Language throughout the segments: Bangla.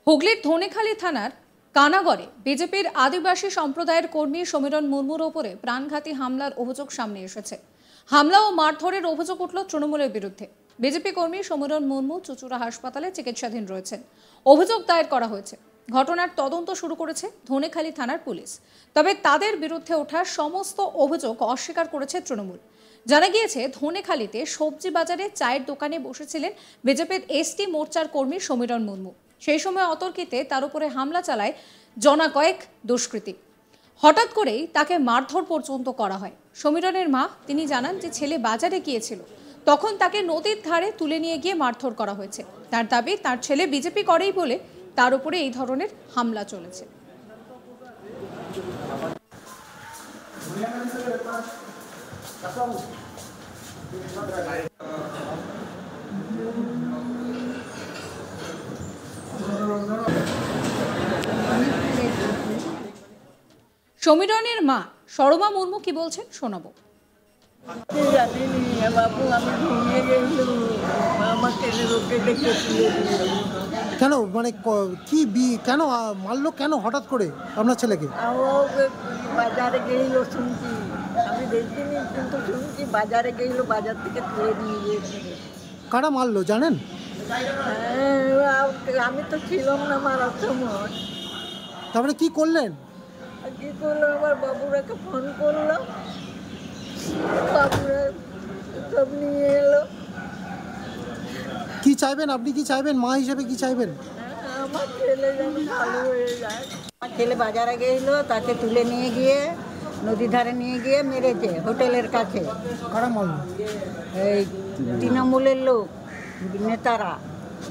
হুগলির ধনেখালি থানার কানাগড়ে বিজেপির আদিবাসী সম্প্রদায়ের কর্মী সমীরণ মুর্মুর ওপরে প্রাণঘাতী হামলার অভিযোগ সামনে এসেছে। হামলা ও মারধরের অভিযোগ উঠল তৃণমূলের বিরুদ্ধে। বিজেপি কর্মী সমীরণ মুর্মু চুচুড়া হাসপাতালে চিকিৎসাধীন রয়েছেন। অভিযোগ দায়ের করা হয়েছে। ঘটনার তদন্ত শুরু করেছে ধনেখালি থানার পুলিশ। তবে তাদের বিরুদ্ধে ওঠা সমস্ত অভিযোগ অস্বীকার করেছে তৃণমূল। জানা গিয়েছে, ধনেখালিতে সবজি বাজারে চায়ের দোকানে বসেছিলেন বিজেপির এসটি মোর্চার কর্মী সমীরণ মুর্মু। সেই সময় অতর্কিতে তার উপরে হামলা চালায় জনা কয়েক দুষ্কৃতী। হঠাৎ করেই তাকে মারধর পর্যন্ত করা হয়। সমীরণের মা তিনি জানান যে ছেলে বাজারে গিয়েছিল, তখন তাকে নদীর ধারে তুলে নিয়ে গিয়ে মারধর করা হয়েছে। তার দাবি, তার ছেলে বিজেপি করেই বলে তার উপরে এই ধরনের হামলা চলেছে। সমীরণের মা সরমা মুর্মু কি বলছেন শোনাবো। কেন মানে কি কেন মারলো, কেন হঠাৎ করে আপনার ছেলেকে? বাজারে গেছিল শুনছি, আমি দেখিনি কিন্তু শুনছি বাজারে গেছিল, বাজার থেকে তুলে নিয়ে গিয়েছিল। কারা মারলো জানেন? আমি তো ছিলাম না মারার সময়। তারপরে কি করলেন? কি করলো, আমার বাবুরাকে ফোন করলো, বাবুরা সব নিয়ে এলো। কি চাইবেন আপনি, কি চাইবেন মা হিসেবে, কি চাইবেন? আমার ছেলে যেন ভালো হয়ে যায়। আমার ছেলে বাজারে গেছিল, তাকে তুলে নিয়ে গিয়ে নদীর ধারে নিয়ে গিয়ে মেরেছে হোটেলের কাছে। কারা মারলো? এই তৃণমূলের লোক, নেতারা,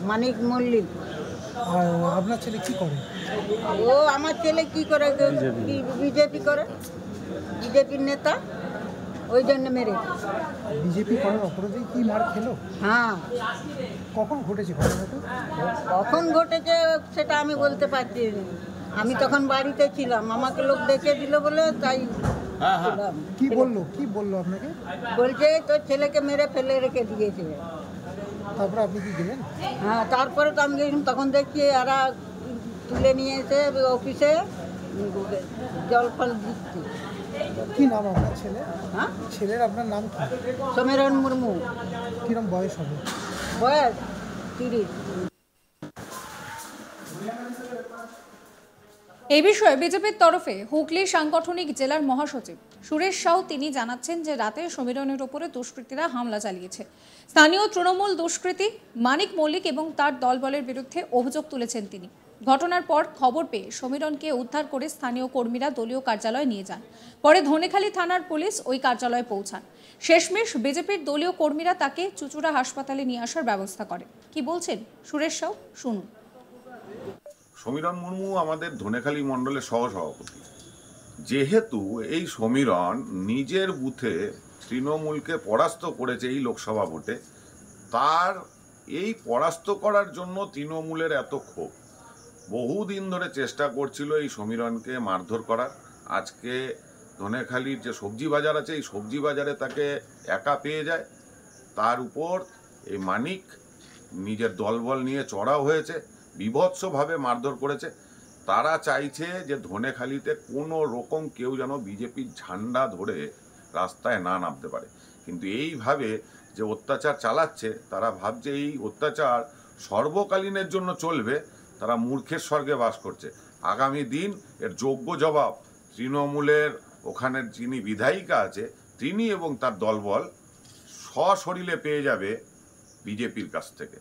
মানিক মল্লিক। আর আপনার ছেলে কি করে? ও আমার ছেলে কি করে, বিজেপি করে, বিজেপির নেতা, ওই জন্য মেরে। বিজেপি করার অপরাধে কি মার খেলো? হ্যাঁ। কখন ঘটেছে ঘটনাটা? কখন ঘটেছে সেটা আমি বলতে পারছি না, আমি তখন বাড়িতে ছিলাম, আমাকে লোক ডেকে দিল বলে তাই। কি বললো আপনাকে? বলছে তোর ছেলেকে মেরে ফেলে রেখে দিয়েছে। তারপরে আপনি কি গেলেন? হ্যাঁ, তারপরে তো আমি গেছিলাম, তখন দেখছি এরা তুলে নিয়ে এসে অফিসে জল ফল দিচ্ছি। কি নাম আপনার ছেলে? হ্যাঁ, ছেলের আপনার নাম কি? সমীরণ মুর্মু। কিরম বয়স হবে? বয়স 30। এই বিষয়ে বিজেপির তরফে হুগলি সাংগঠনিক জেলার মহাসচিব সুরেশ সাউ তিনি জানাচ্ছেন যে রাতে সমীরণের উপরে দুষ্কৃতীরা হামলা চালিয়েছে। স্থানীয় তৃণমূল দুষ্কৃতী মানিক মল্লিক এবং তার দলবলের বিরুদ্ধে অভিযোগ তুলেছেন তিনি। ঘটনার পর খবর পেয়ে সমীরণকে উদ্ধার করে স্থানীয় কর্মীরা দলীয় কার্যালয়ে নিয়ে যান। পরে ধনেখালি থানার পুলিশ ওই কার্যালয়ে পৌঁছান। শেষমেশ বিজেপির দলীয় কর্মীরা তাকে চুচুড়া হাসপাতালে নিয়ে আসার ব্যবস্থা করে। কি বলছেন সুরেশ সাউ, শুনুন। সমীরণ মুর্মু আমাদের ধনেখালি মণ্ডলের সহসভাপতি। যেহেতু এই সমীরণ নিজের বুথে তৃণমূলকে পরাস্ত করেছে এই লোকসভা ভোটে, তার এই পরাস্ত করার জন্য তৃণমূলের এত ক্ষোভ। বহুদিন ধরে চেষ্টা করছিল এই সমীরণকে মারধর করার। আজকে ধনেখালির যে সবজি বাজার আছে, এই সবজি বাজারে তাকে একা পেয়ে যায়। তার উপর এই মানিক নিজের দলবল নিয়ে চড়াও হয়েছে, বিভৎসভাবে মারধর করেছে। তারা চাইছে যে ধনেখালিতে কোনো রকম কেউ যেন বিজেপির ঝান্ডা ধরে রাস্তায় না নামতে পারে। কিন্তু এইভাবে যে অত্যাচার চালাচ্ছে, তারা ভাবছে এই অত্যাচার সর্বকালীনের জন্য চলবে। তারা মূর্খের স্বর্গে বাস করছে। আগামী দিন এর যোগ্য জবাব তৃণমূলের ওখানের যিনি বিধায়িকা আছে তিনি এবং তার দলবল সশরীরে পেয়ে যাবে বিজেপির কাছ থেকে।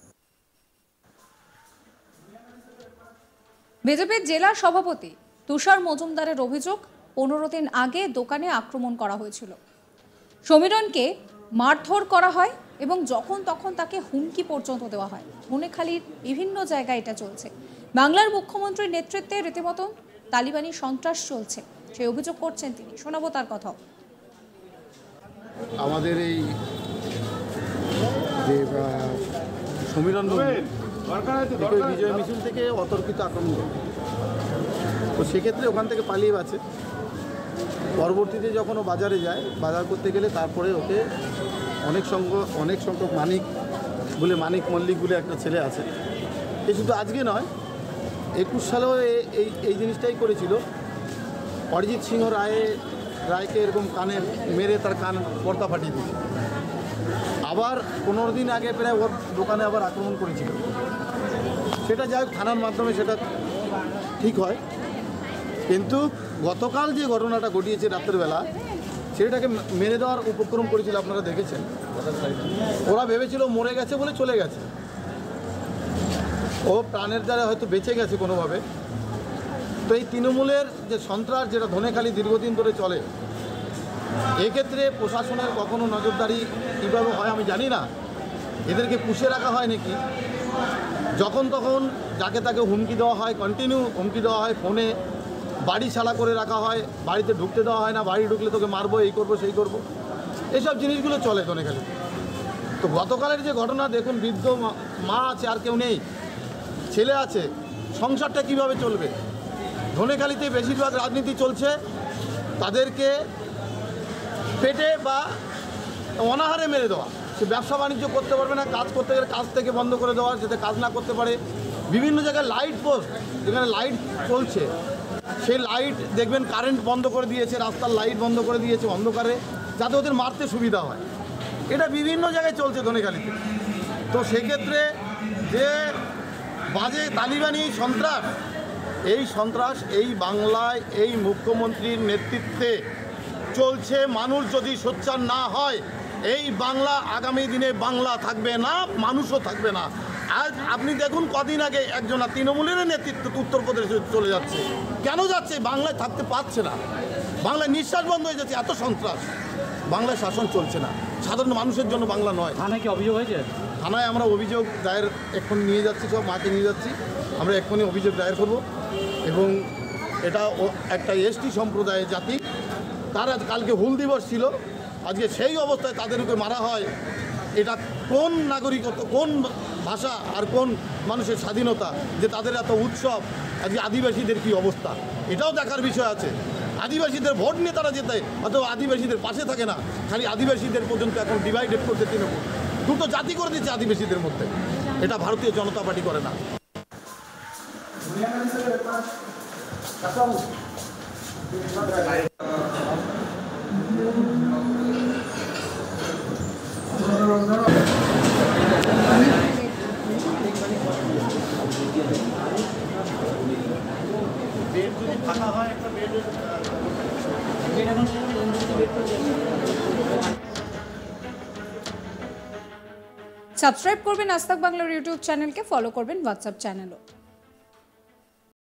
বিজেপির জেলা সভাপতি তুষার মজুমদারের অভিযোগ, 15 দিন আগে দোকানে আক্রমণ করা হয়েছিল। সমীরণকে মারধর করা হয় এবং যখন তখন তাকে হুমকি পর্যন্ত দেওয়া হয়। ধনেখালির বিভিন্ন জায়গায় এটা চলছে। বাংলার মুখ্যমন্ত্রীর নেতৃত্বে রীতিমতো তালিবানি সন্ত্রাস চলছে, সেই অভিযোগ করছেন তিনি। শোনাবো তার কথাও। আমাদের এই যে সমীরণ বিজয় মিছিল থেকে অতর্কিত আক্রমণ করে, তো সেক্ষেত্রে ওখান থেকে পালিয়ে বাঁচে। পরবর্তীতে যখন ও বাজারে যায়, বাজার করতে গেলে তারপরে ওকে অনেক সংখ্যক মানিক মল্লিক বলে একটা ছেলে আছে, এ শুধু আজকে নয়, 21 সালেও এই জিনিসটাই করেছিল। অরিজিৎ সিংহ রায়কে এরকম কানে মেরে তার কান পর্দা ফাটিয়ে দিয়েছে। আবার 15 দিন আগে প্রায় ওর দোকানে আবার আক্রমণ করেছিল। সেটা যাই হোক, থানার মাধ্যমে সেটা ঠিক হয়। কিন্তু গতকাল যে ঘটনাটা ঘটিয়েছে রাত্রেবেলা, সেটাকে মেরে দেওয়ার উপক্রম করেছিল, আপনারা দেখেছেন। ওরা ভেবেছিল মরে গেছে বলে চলে গেছে, ও প্রাণের দ্বারা হয়তো বেঁচে গেছে কোনোভাবে। তো এই তৃণমূলের যে সন্ত্রাস, যেটা ধনেখালি দীর্ঘদিন ধরে চলে, এক্ষেত্রে প্রশাসনের কখনো নজরদারি কীভাবে হয় আমি জানি না। এদেরকে পুষে রাখা হয় নাকি, যখন তখন যাকে তাকে হুমকি দেওয়া হয়, কন্টিনিউ হুমকি দেওয়া হয়, ফোনে বাড়ি ছাড়া করে রাখা হয়, বাড়িতে ঢুকতে দেওয়া হয় না, বাড়ি ঢুকলে তোকে মারবো, এই করবো সেই করবো, এইসব জিনিসগুলো চলে ধনেখালি। তো গতকালের যে ঘটনা দেখুন, বৃদ্ধ মা আছে, আর কেউ নেই, ছেলে আছে, সংসারটা কিভাবে চলবে? ধনেখালিতে বেশিরভাগ রাজনীতি চলছে তাদেরকে পেটে বা অনাহারে মেরে দেওয়া। সে ব্যবসা বাণিজ্য করতে পারবে না, কাজ করতে গেলে কাজ থেকে বন্ধ করে দেওয়া, যাতে কাজ না করতে পারে। বিভিন্ন জায়গায় লাইট পোস্ট, যেখানে লাইট চলছে সেই লাইট দেখবেন কারেন্ট বন্ধ করে দিয়েছে, রাস্তার লাইট বন্ধ করে দিয়েছে অন্ধকারে, যাতে ওদের মারতে সুবিধা হয়। এটা বিভিন্ন জায়গায় চলছে ধনেখালিতে। তো সেক্ষেত্রে যে বাজে তালিবানি সন্ত্রাস, এই সন্ত্রাস এই বাংলায় এই মুখ্যমন্ত্রীর নেতৃত্বে চলছে। মানুষ যদি সোচ্চার না হয়, এই বাংলা আগামী দিনে বাংলা থাকবে না, মানুষও থাকবে না। আজ আপনি দেখুন, কদিন আগে একজন তৃণমূলের নেতৃত্ব উত্তরপ্রদেশে চলে যাচ্ছে। কেন যাচ্ছে? বাংলায় থাকতে পারছে না, বাংলায় নিঃশ্বাস বন্ধ হয়ে যাচ্ছে, এত সন্ত্রাস। বাংলায় শাসন চলছে না, সাধারণ মানুষের জন্য বাংলা নয়। থানায় কি অভিযোগ হয়েছে? থানায় আমরা অভিযোগ দায়ের এক্ষুনি নিয়ে যাচ্ছি, সব মাকে নিয়ে যাচ্ছি, আমরা এক্ষুনি অভিযোগ দায়ের করব। এবং এটা একটা এসটি সম্প্রদায়ের জাতি, তারা কালকে হুল দিবস ছিল, আজকে সেই অবস্থায় তাদেরকে মারা হয়। এটা কোন নাগরিকত্ব, কোন ভাষা আর কোন মানুষের স্বাধীনতা যে তাদের এত উৎসব? আজকে আদিবাসীদের কী অবস্থা, এটাও দেখার বিষয় আছে। আদিবাসীদের ভোট নিয়ে তারা যেতে, অথবা আদিবাসীদের পাশে থাকে না, খালি আদিবাসীদের পর্যন্ত এখন ডিভাইডেড করতে তৃণমূল দুটো জাতি করে দিচ্ছে আদিবাসীদের মধ্যে। এটা ভারতীয় জনতা পার্টি করে না। সাবস্ক্রাইব করবেন আজ তাক বাংলার ইউটিউব চ্যানেলকে, ফলো করবেন হোয়াটসঅ্যাপ চ্যানেলও।